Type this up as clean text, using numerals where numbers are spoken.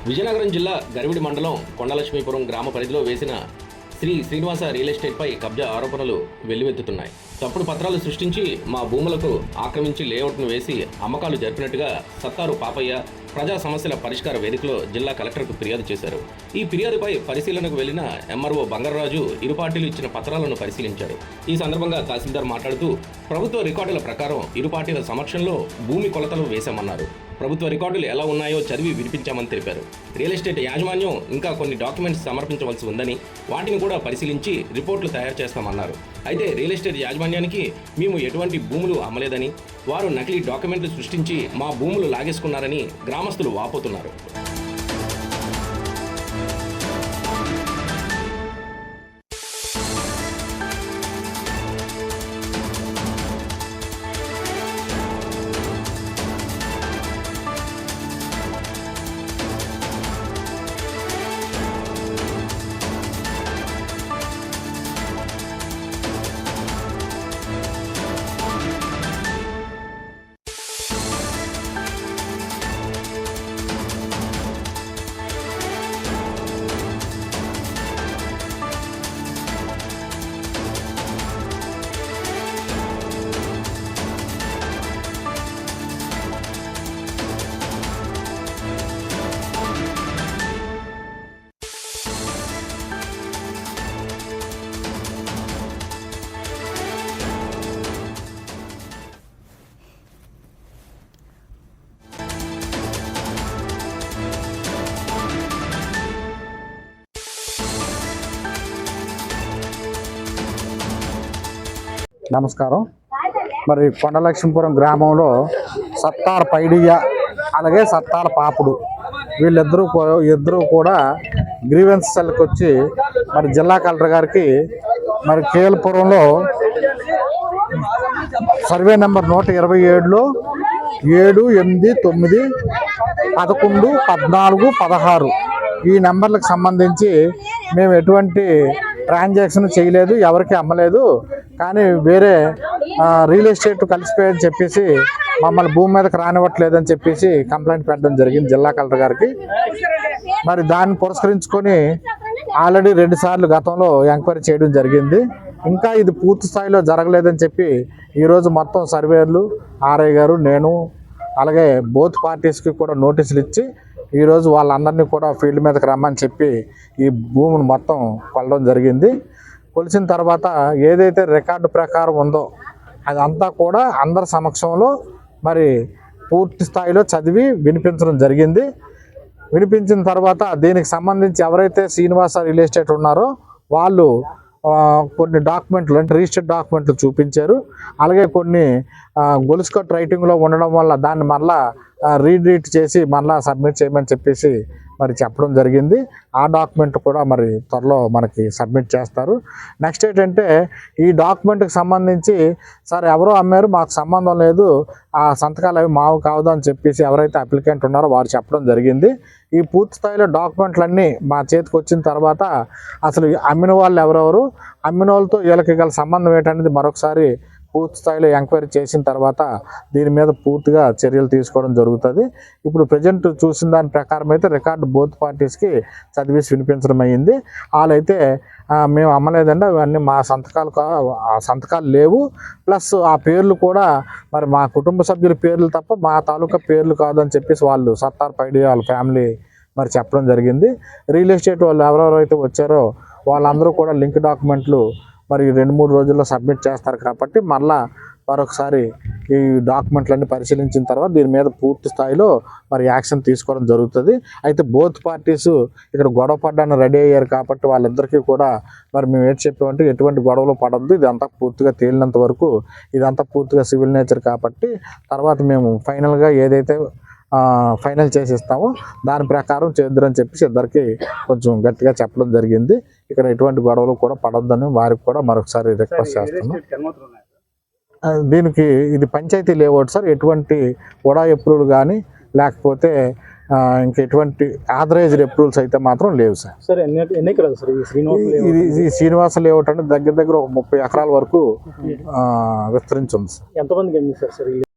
విజయనగరం జిల్లా గరివిడి మండలం కొండలక్ష్మీపురం గ్రామ పరిధిలో వేసిన శ్రీ శ్రీనివాస రియల్ ఎస్టేట్పై కబ్జా ఆరోపణలు వెల్లువెత్తుతున్నాయి. తప్పుడు పత్రాలు సృష్టించి మా భూములకు ఆక్రమించి లేఅవుట్ను వేసి అమ్మకాలు జరిపినట్టుగా సత్తారు పాపయ్య ప్రజా సమస్యల పరిష్కార వేదికలో జిల్లా కలెక్టర్కు ఫిర్యాదు చేశారు. ఈ ఫిర్యాదుపై పరిశీలనకు వెళ్లిన ఎంఆర్ఓ బంగారరాజు ఇరు పార్టీలు ఇచ్చిన పత్రాలను పరిశీలించారు. ఈ సందర్భంగా తహసీల్దార్ మాట్లాడుతూ ప్రభుత్వ రికార్డుల ప్రకారం ఇరు పార్టీల సమక్షంలో భూమి కొలతలు వేశామన్నారు. ప్రభుత్వ రికార్డులు ఎలా ఉన్నాయో చదివి వినిపించామని తెలిపారు. రియల్ ఎస్టేట్ యాజమాన్యం ఇంకా కొన్ని డాక్యుమెంట్స్ సమర్పించవలసి ఉందని వాటిని కూడా పరిశీలించి రిపోర్టులు తయారు చేస్తామన్నారు. అయితే రియల్ ఎస్టేట్ యాజమాన్యానికి మేము ఎటువంటి భూములు అమ్మలేదని, వారు నకిలీ డాక్యుమెంట్లు సృష్టించి మా భూములు లాగేసుకున్నారని గ్రామస్తులు వాపోతున్నారు. నమస్కారం. మరి కొండలక్ష్మీపురం గ్రామంలో సత్తార్ పైడియ అలాగే సత్తార్ పాపుడు ఇద్దరు కూడా గ్రీవెన్స్ సెల్కి వచ్చి మరి జిల్లా కలెక్టర్ గారికి మరి కేఎల్పురంలో సర్వే నెంబర్ 127లో 7, 8, 9, 11, 14, 16 ఈ నెంబర్లకు సంబంధించి మేము ఎటువంటి ట్రాన్సాక్షన్ చేయలేదు, ఎవరికి అమ్మలేదు, కానీ వేరే రియల్ ఎస్టేట్ కలిసిపోయని చెప్పేసి మమ్మల్ని భూమి మీదకి రానివ్వట్లేదని చెప్పేసి కంప్లైంట్ పెట్టడం జరిగింది జిల్లా కలెక్టర్ గారికి. మరి దాన్ని పురస్కరించుకొని ఆల్రెడీ 2 సార్లు గతంలో ఎంక్వైరీ చేయడం జరిగింది. ఇంకా ఇది పూర్తి స్థాయిలో జరగలేదని చెప్పి ఈరోజు మొత్తం సర్వేయర్లు, ఆర్ఐ గారు, నేను అలాగే బోత్ పార్టీస్కి కూడా నోటీసులు ఇచ్చి ఈరోజు వాళ్ళందరినీ కూడా ఫీల్డ్ మీదకి రమ్మని చెప్పి ఈ భూమిని మొత్తం కొలడం జరిగింది. కొలిసిన తర్వాత ఏదైతే రికార్డు ప్రకారం ఉందో అదంతా కూడా అందరి సమక్షంలో మరి పూర్తి స్థాయిలో చదివి వినిపించడం జరిగింది. వినిపించిన తర్వాత దీనికి సంబంధించి ఎవరైతే శ్రీనివాస రియల్ ఎస్టేట్ ఉన్నారో వాళ్ళు కొన్ని డాక్యుమెంట్లు అంటే రిజిస్టర్డ్ డాక్యుమెంట్లు చూపించారు. అలాగే కొన్ని గొలుసు కట్ రైటింగ్లో ఉండడం వల్ల దాన్ని మళ్ళా రీడ్ చేసి మళ్ళీ సబ్మిట్ చేయమని చెప్పేసి మరి చెప్పడం జరిగింది. ఆ డాక్యుమెంట్ కూడా మరి త్వరలో మనకి సబ్మిట్ చేస్తారు. నెక్స్ట్ ఏంటంటే ఈ డాక్యుమెంట్కి సంబంధించి సార్ ఎవరో అమ్మారు, మాకు సంబంధం లేదు, ఆ సంతకాలు అవి మావు కావద్దు అని చెప్పేసి ఎవరైతే అప్లికెంట్ ఉన్నారో వారు చెప్పడం జరిగింది. ఈ పూర్తి స్థాయిలో డాక్యుమెంట్లన్నీ మా చేతికి వచ్చిన తర్వాత అసలు అమ్మిన వాళ్ళు ఎవరెవరు, అమ్మిన వాళ్ళతో వీళ్ళకి గల సంబంధం ఏంటనేది మరొకసారి పూర్తి స్థాయిలో ఎంక్వైరీ చేసిన తర్వాత దీని మీద పూర్తిగా చర్యలు తీసుకోవడం జరుగుతుంది. ఇప్పుడు ప్రజెంట్ చూసిన దాని ప్రకారం అయితే రికార్డు బోత్ పార్టీస్కి చదివేసి వినిపించడం అయ్యింది. వాళ్ళైతే మేము అమ్మలేదండి, అవన్నీ మా సంతకాలు లేవు, ప్లస్ ఆ పేర్లు కూడా మరి మా కుటుంబ సభ్యుల పేర్లు తప్ప మా తాలూకా పేర్లు కాదని చెప్పేసి వాళ్ళు సత్తార్ పైడి వాళ్ళ ఫ్యామిలీ మరి చెప్పడం జరిగింది. రియల్ ఎస్టేట్ వాళ్ళు ఎవరెవరైతే వచ్చారో వాళ్ళందరూ కూడా లింక్ డాక్యుమెంట్లు మరి 2-3 రోజుల్లో సబ్మిట్ చేస్తారు కాబట్టి మళ్ళా మరొకసారి ఈ డాక్యుమెంట్లన్నీ పరిశీలించిన తర్వాత దీని మీద పూర్తి స్థాయిలో మరి యాక్షన్ తీసుకోవడం జరుగుతుంది. అయితే బోత్ పార్టీస్ ఇక్కడ గొడవ పడ్డానికి రెడీ అయ్యారు కాబట్టి వాళ్ళిద్దరికీ కూడా మరి మేము ఏంటి చెప్పామంటే ఎటువంటి గొడవలు పడద్దు, ఇదంతా పూర్తిగా తేలినంత వరకు ఇదంతా పూర్తిగా సివిల్ నేచర్ కాబట్టి తర్వాత మేము ఫైనల్గా ఏదైతే ఫైనల్ చేసిస్తామో దాని ప్రకారం చేద్దారని చెప్పేసి ఇద్దరికి కొంచెం గట్టిగా చెప్పడం జరిగింది. ఇక్కడ ఎటువంటి గొడవలు కూడా పడొద్దని వారికి కూడా మరొకసారి రిక్వెస్ట్ చేస్తున్నాం. దీనికి ఇది పంచాయతీ లేఅవుట్ సార్, ఎటువంటి వడా అప్రూవల్ కానీ లేకపోతే ఇంకా ఎటువంటి ఆథరైజ్డ్ అప్రూవల్స్ అయితే మాత్రం లేవు సార్. ఈ శ్రీనివాస లేఅవుట్ అంటే దగ్గర ఒక 30 ఎకరాల వరకు విస్తరించి ఉంది సార్. ఎంతమందికి